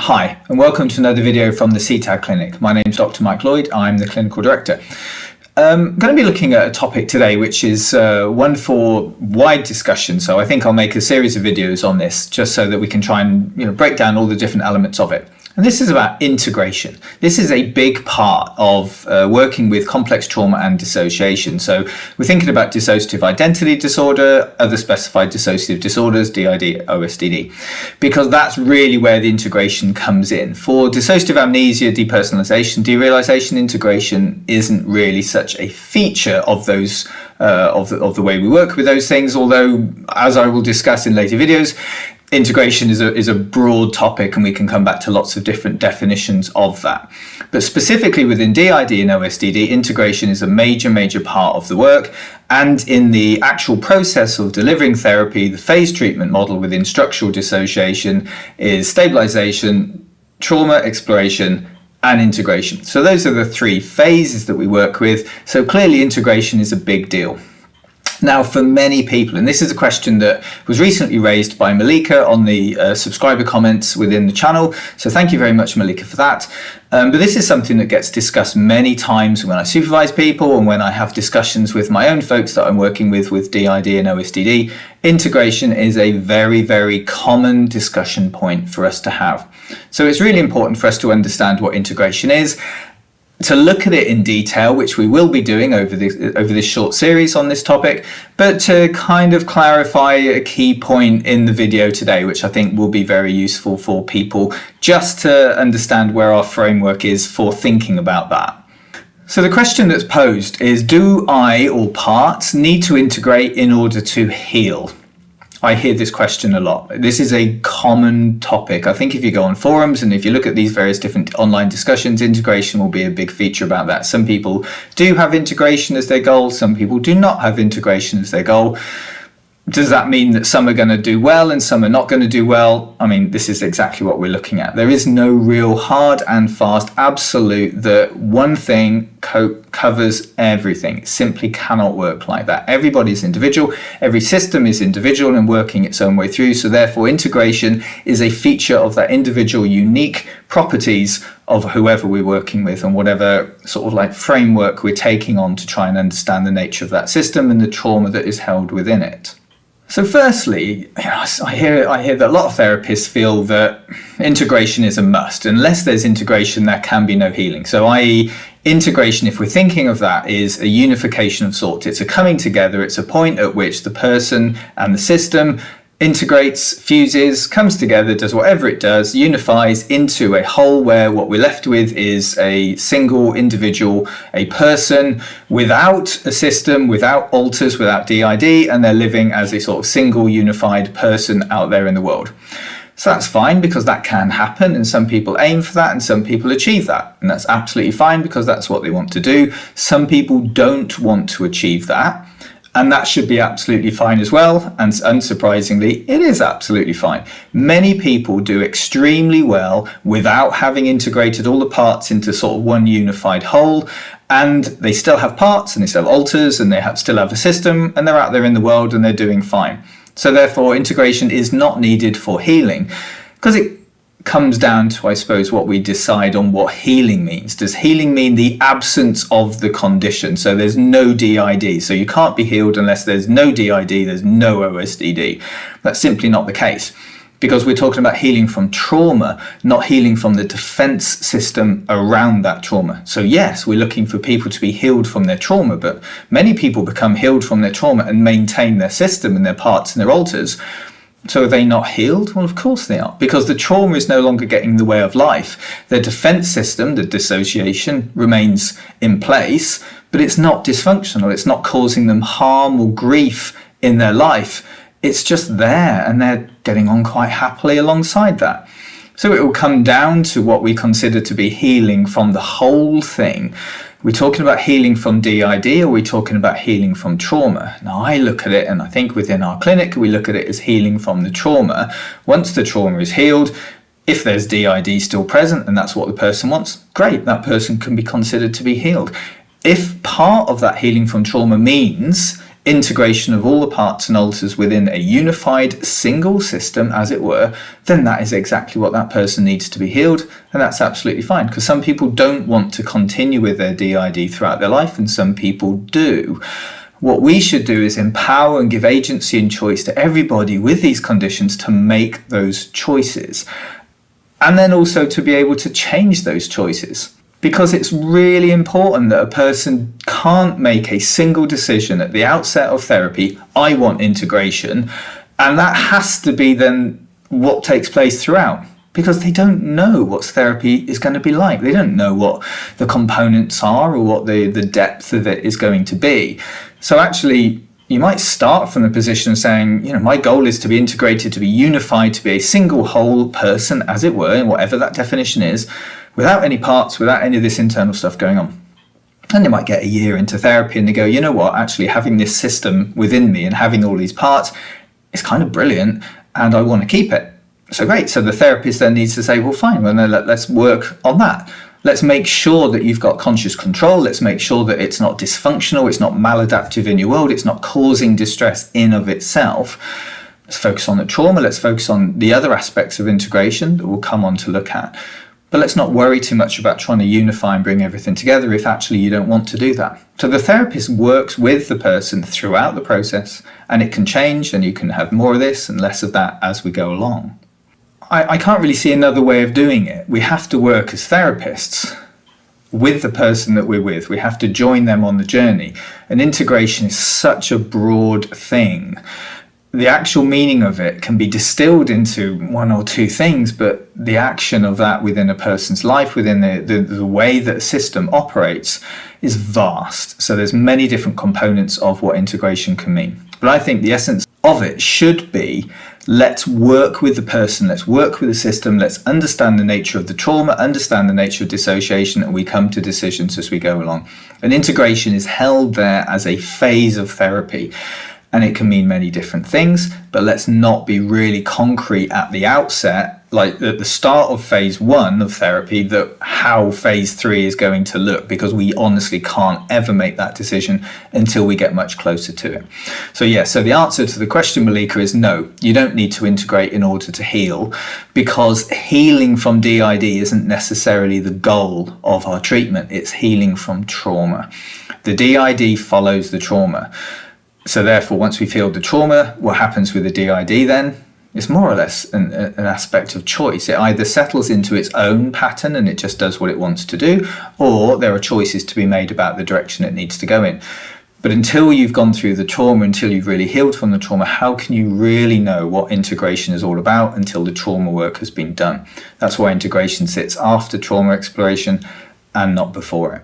Hi, and welcome to another video from the CTAD Clinic. My name is Dr. Mike Lloyd. I'm the Clinical Director. I'm going to be looking at a topic today which is one for wide discussion, so I think I'll make a series of videos on this just so that we can try and break down all the different elements of it. And this is about integration. This is a big part of working with complex trauma and dissociation. So we're thinking about dissociative identity disorder, other specified dissociative disorders, DID, OSDD, because that's really where the integration comes in. For dissociative amnesia, depersonalization, derealization, integration isn't really such a feature of those of the way we work with those things, although, as I will discuss in later videos, integration is a broad topic and we can come back to lots of different definitions of that. But specifically within DID and OSDD, integration is a major part of the work, and in the actual process of delivering therapy, the phase treatment model within structural dissociation is stabilization, trauma exploration, and integration. So those are the three phases that we work with. So clearly integration is a big deal. Now, for many people, and this is a question that was recently raised by Malika on the subscriber comments within the channel, so thank you very much, Malika, for that. But this is something that gets discussed many times when I supervise people and when I have discussions with my own folks that I'm working with DID and OSDD. Integration is a very common discussion point for us to have. So it's really important for us to understand what integration is, to look at it in detail, which we will be doing over this short series on this topic, but to kind of clarify a key point in the video today, which I think will be very useful for people just to understand where our framework is for thinking about that. So the question that's posed is, do I or parts need to integrate in order to heal? I hear this question a lot. This is a common topic. I think if you go on forums and if you look at these various different online discussions, integration will be a big feature about that. Some people do have integration as their goal. Some people do not have integration as their goal. Does that mean that some are going to do well and some are not going to do well? I mean, this is exactly what we're looking at. There is no real hard and fast absolute that one thing covers everything. It simply cannot work like that. Everybody's individual. Every system is individual and working its own way through. So therefore, integration is a feature of that individual unique properties of whoever we're working with and whatever sort of like framework we're taking on to try and understand the nature of that system and the trauma that is held within it. So firstly, I hear that a lot of therapists feel that integration is a must. Unless there's integration, there can be no healing. So i.e. integration, if we're thinking of that, is a unification of sorts. It's a coming together. It's a point at which the person and the system integrates, fuses, comes together, does whatever it does, unifies into a whole where what we're left with is a single individual, a person without a system, without alters, without DID, and they're living as a sort of single unified person out there in the world. So that's fine because that can happen, and some people aim for that and some people achieve that, and that's absolutely fine because that's what they want to do. Some people don't want to achieve that, and that should be absolutely fine as well, and unsurprisingly, it is absolutely fine. Many people do extremely well without having integrated all the parts into sort of one unified whole, and they still have parts and they still have alters and they still have a system, and they're out there in the world and they're doing fine. So therefore, integration is not needed for healing, because it comes down to, I suppose, what we decide on what healing means. Does healing mean the absence of the condition? So there's no DID. So you can't be healed unless there's no DID, there's no OSDD. That's simply not the case, because we're talking about healing from trauma, not healing from the defense system around that trauma. So yes, we're looking for people to be healed from their trauma, but many people become healed from their trauma and maintain their system and their parts and their alters. So are they not healed? Well, of course they are, because the trauma is no longer getting in the way of life. Their defense system, the dissociation, remains in place, but it's not dysfunctional. It's not causing them harm or grief in their life. It's just there, and they're getting on quite happily alongside that. So it will come down to what we consider to be healing from the whole thing. We're talking about healing from DID, or we're talking about healing from trauma. Now, I look at it, and I think within our clinic, we look at it as healing from the trauma. Once the trauma is healed, if there's DID still present, and that's what the person wants, great, that person can be considered to be healed. If part of that healing from trauma means integration of all the parts and alters within a unified single system, as it were, then that is exactly what that person needs to be healed, and that's absolutely fine, because some people don't want to continue with their DID throughout their life, and some people do. What we should do is empower and give agency and choice to everybody with these conditions to make those choices, and then also to be able to change those choices. Because it's really important that a person can't make a single decision at the outset of therapy, I want integration, and that has to be then what takes place throughout. Because they don't know what therapy is going to be like. They don't know what the components are or what the depth of it is going to be. So actually, you might start from the position of saying, my goal is to be integrated, to be unified, to be a single whole person, as it were, in whatever that definition is, without any parts, without any of this internal stuff going on. And they might get a year into therapy and they go, you know what, actually having this system within me and having all these parts is kind of brilliant and I want to keep it. So great. So the therapist then needs to say, well, fine, well, then let's work on that. Let's make sure that you've got conscious control. Let's make sure that it's not dysfunctional. It's not maladaptive in your world. It's not causing distress in of itself. Let's focus on the trauma. Let's focus on the other aspects of integration that we'll come on to look at. But let's not worry too much about trying to unify and bring everything together if actually you don't want to do that. So the therapist works with the person throughout the process, and it can change, and you can have more of this and less of that as we go along. I can't really see another way of doing it. We have to work as therapists with the person that we're with. We have to join them on the journey. And integration is such a broad thing. The actual meaning of it can be distilled into one or two things, but the action of that within a person's life, within the way that a system operates, is vast. So there's many different components of what integration can mean. But I think the essence of it should be, let's work with the person, let's work with the system, let's understand the nature of the trauma, understand the nature of dissociation, and we come to decisions as we go along. And integration is held there as a phase of therapy. And it can mean many different things, but let's not be really concrete at the outset, like at the start of phase 1 of therapy, that how phase 3 is going to look, because we honestly can't ever make that decision until we get much closer to it. So the answer to the question, Malika, is no, you don't need to integrate in order to heal, because healing from DID isn't necessarily the goal of our treatment. It's healing from trauma. The DID follows the trauma. So therefore, once we've healed the trauma, what happens with the DID then? It's more or less an aspect of choice. It either settles into its own pattern and it just does what it wants to do, or there are choices to be made about the direction it needs to go in. But until you've gone through the trauma, until you've really healed from the trauma, how can you really know what integration is all about until the trauma work has been done? That's why integration sits after trauma exploration and not before it.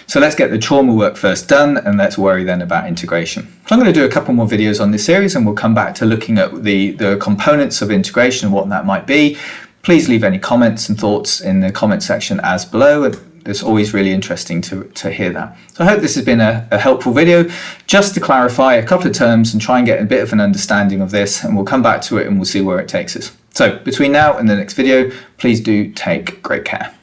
So let's get the trauma work first done, and let's worry then about integration. So I'm going to do a couple more videos on this series, and we'll come back to looking at the components of integration and what that might be. Please leave any comments and thoughts in the comment section as below. It's always really interesting to hear that. So I hope this has been a helpful video, just to clarify a couple of terms and try and get a bit of an understanding of this, and we'll come back to it and we'll see where it takes us. So between now and the next video, please do take great care.